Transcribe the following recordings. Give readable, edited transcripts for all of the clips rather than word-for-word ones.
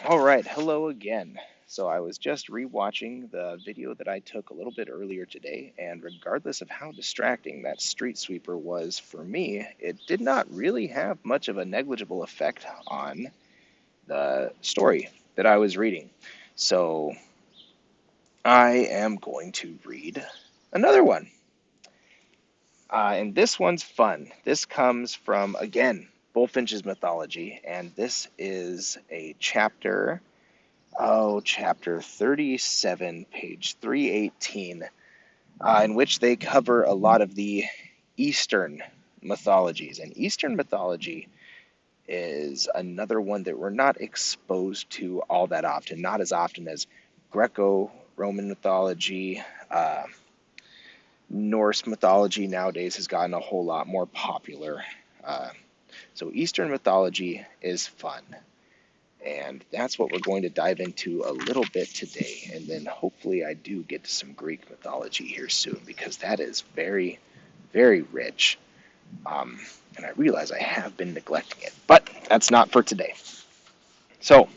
All right, hello again. So I was just rewatching the video that I took a little bit earlier today, and regardless of how distracting that street sweeper was for me, it did not really have much of a negligible effect on the story that I was reading. So I am going to read another one. And this one's fun. This comes from, again, Bullfinch's Mythology, and this is a chapter 37, page 318, in which they cover a lot of the Eastern mythologies. And Eastern mythology is another one that we're not exposed to all that often, not as often as Greco-Roman mythology. Norse mythology nowadays has gotten a whole lot more popular. Uh, so Eastern mythology is fun. And that's what we're going to dive into a little bit today. And then hopefully I do get to some Greek mythology here soon because that is very, very rich. Um, and I realize I have been neglecting it, but that's not for today. So,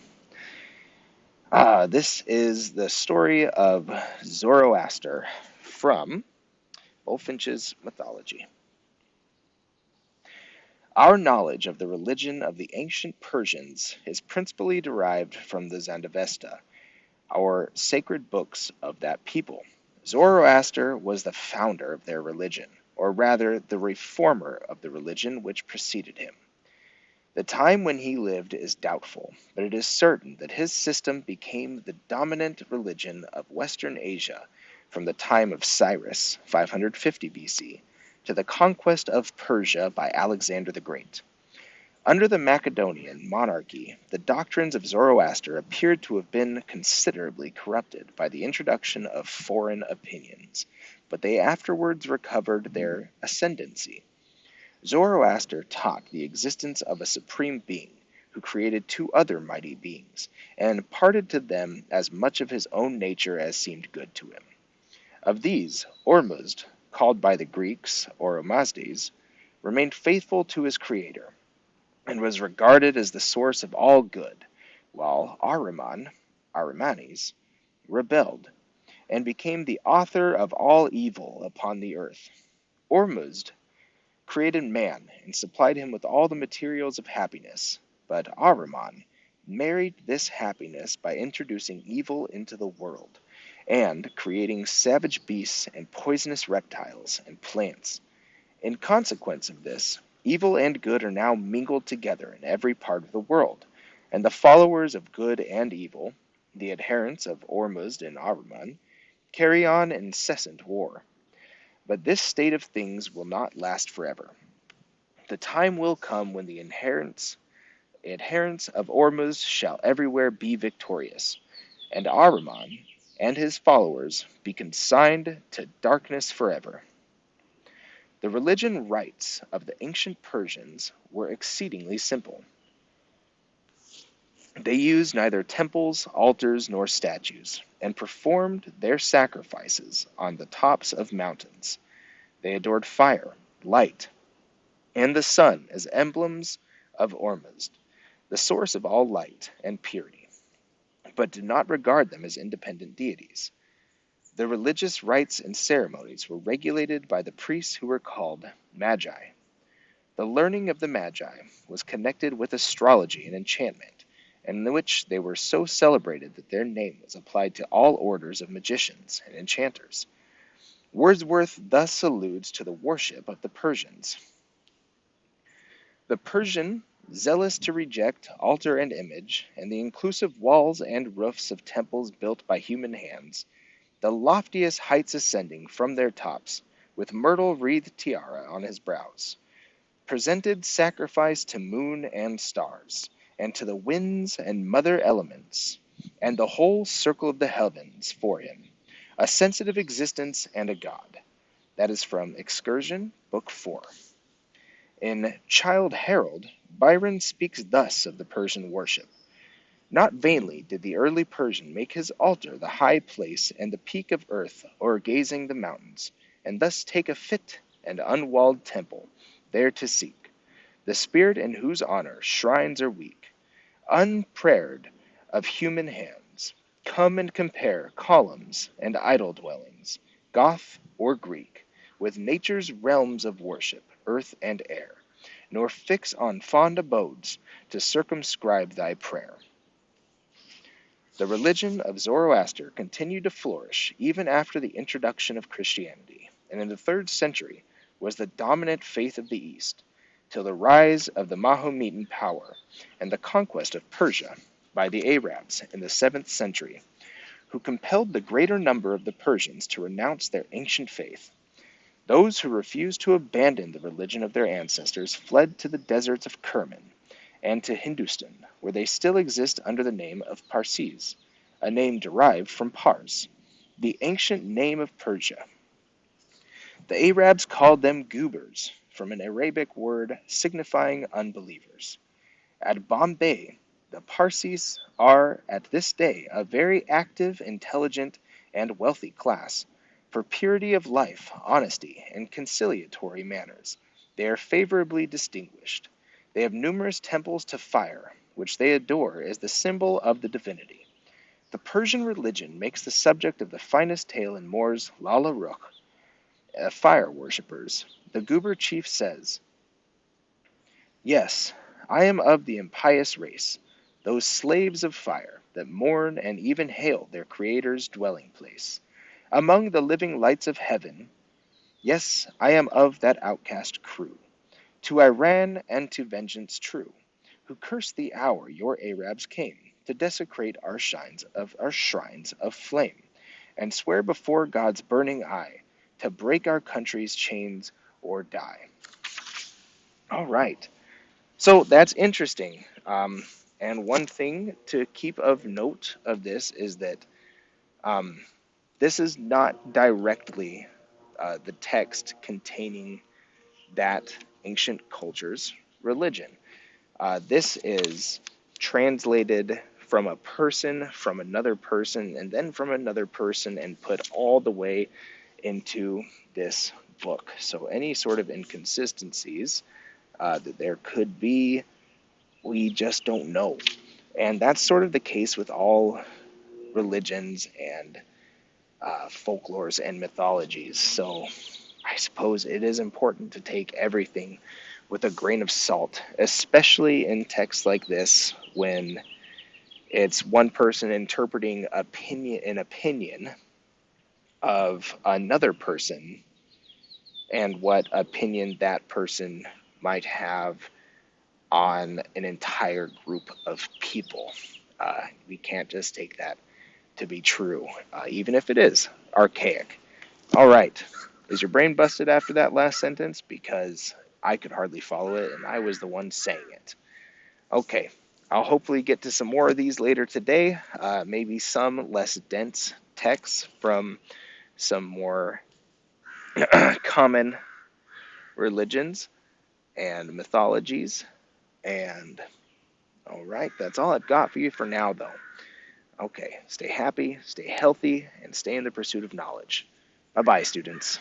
this is the story of Zoroaster from Bullfinch's Mythology. Our knowledge of the religion of the ancient Persians is principally derived from the Zendavesta, our sacred books of that people. Zoroaster was the founder of their religion, or rather the reformer of the religion which preceded him. The time when he lived is doubtful, but it is certain that his system became the dominant religion of Western Asia from the time of Cyrus, 550 BC, to the conquest of Persia by Alexander the Great. Under the Macedonian monarchy, the doctrines of Zoroaster appeared to have been considerably corrupted by the introduction of foreign opinions, but they afterwards recovered their ascendancy. Zoroaster taught the existence of a supreme being who created two other mighty beings and imparted to them as much of his own nature as seemed good to him. Of these, Ormuzd, called by the Greeks Oromazdes, remained faithful to his creator and was regarded as the source of all good, while Ahrimanes, rebelled and became the author of all evil upon the earth. Ormuzd created man and supplied him with all the materials of happiness, but Ahriman married this happiness by introducing evil into the world and creating savage beasts and poisonous reptiles and plants. In consequence of this, evil and good are now mingled together in every part of the world, and the followers of good and evil, the adherents of Ormuzd and Ahriman, carry on incessant war. But this state of things will not last forever. The time will come when the adherents of Ormuzd shall everywhere be victorious, and Ahriman and his followers be consigned to darkness forever. The religion rites of the ancient Persians were exceedingly simple. They used neither temples, altars, nor statues, and performed their sacrifices on the tops of mountains. They adored fire, light, and the sun as emblems of Ormuzd, the source of all light and purity, but did not regard them as independent deities. The religious rites and ceremonies were regulated by the priests who were called magi. The learning of the Magi was connected with astrology and enchantment, in which they were so celebrated that their name was applied to all orders of magicians and enchanters. Wordsworth thus alludes to the worship of the Persians. The Persian, zealous to reject altar and image, and the inclusive walls and roofs of temples built by human hands, the loftiest heights ascending from their tops, with myrtle-wreathed tiara on his brows, presented sacrifice to moon and stars, and to the winds and mother elements, and the whole circle of the heavens for him, a sensitive existence and a god. That is from Excursion, Book 4. In Childe Harold, Byron speaks thus of the Persian worship. Not vainly did the early Persian make his altar the high place and the peak of earth o'ergazing the mountains, and thus take a fit and unwalled temple, there to seek the spirit in whose honor shrines are weak, unprayered, of human hands. Come and compare columns and idol dwellings, Goth or Greek, with nature's realms of worship, earth and air, nor fix on fond abodes to circumscribe thy prayer. The religion of Zoroaster continued to flourish even after the introduction of Christianity, and in the 3rd century was the dominant faith of the East, till the rise of the Mahometan power and the conquest of Persia by the Arabs in the 7th century, who compelled the greater number of the Persians to renounce their ancient faith. Those who refused to abandon the religion of their ancestors fled to the deserts of Kerman and to Hindustan, where they still exist under the name of Parsis, a name derived from Pars, the ancient name of Persia. The Arabs called them Gubers, from an Arabic word signifying unbelievers. At Bombay, the Parsis are at this day a very active, intelligent, and wealthy class. For purity of life, honesty, and conciliatory manners, they are favorably distinguished. They have numerous temples to fire, which they adore as the symbol of the divinity. The Persian religion makes the subject of the finest tale in Moore's Lalla Rookh, fire worshippers. The Guber chief says, "Yes, I am of the impious race, those slaves of fire that mourn and even hail their Creator's dwelling place. Among the living lights of heaven, yes, I am of that outcast crew, to Iran and to vengeance true, who curse the hour your Arabs came to desecrate our shrines of flame, and swear before God's burning eye to break our country's chains or die." All right. So that's interesting. And one thing to keep of note of this is that um, this is not directly the text containing that ancient culture's religion. This is translated from a person, from another person, and then from another person, and put all the way into this book. So any sort of inconsistencies that there could be, we just don't know. And that's sort of the case with all religions and folklores and mythologies. So I suppose it is important to take everything with a grain of salt, especially in texts like this when it's one person interpreting an opinion of another person and what opinion that person might have on an entire group of people. We can't just take that to be true, even if it is archaic. All right. Is your brain busted after that last sentence? Because I could hardly follow it, and I was the one saying it. Okay. I'll hopefully get to some more of these later today. Maybe some less dense texts from some more common religions and mythologies. And all right, that's all I've got for you for now, though. Okay, stay happy, stay healthy, and stay in the pursuit of knowledge. Bye-bye, students.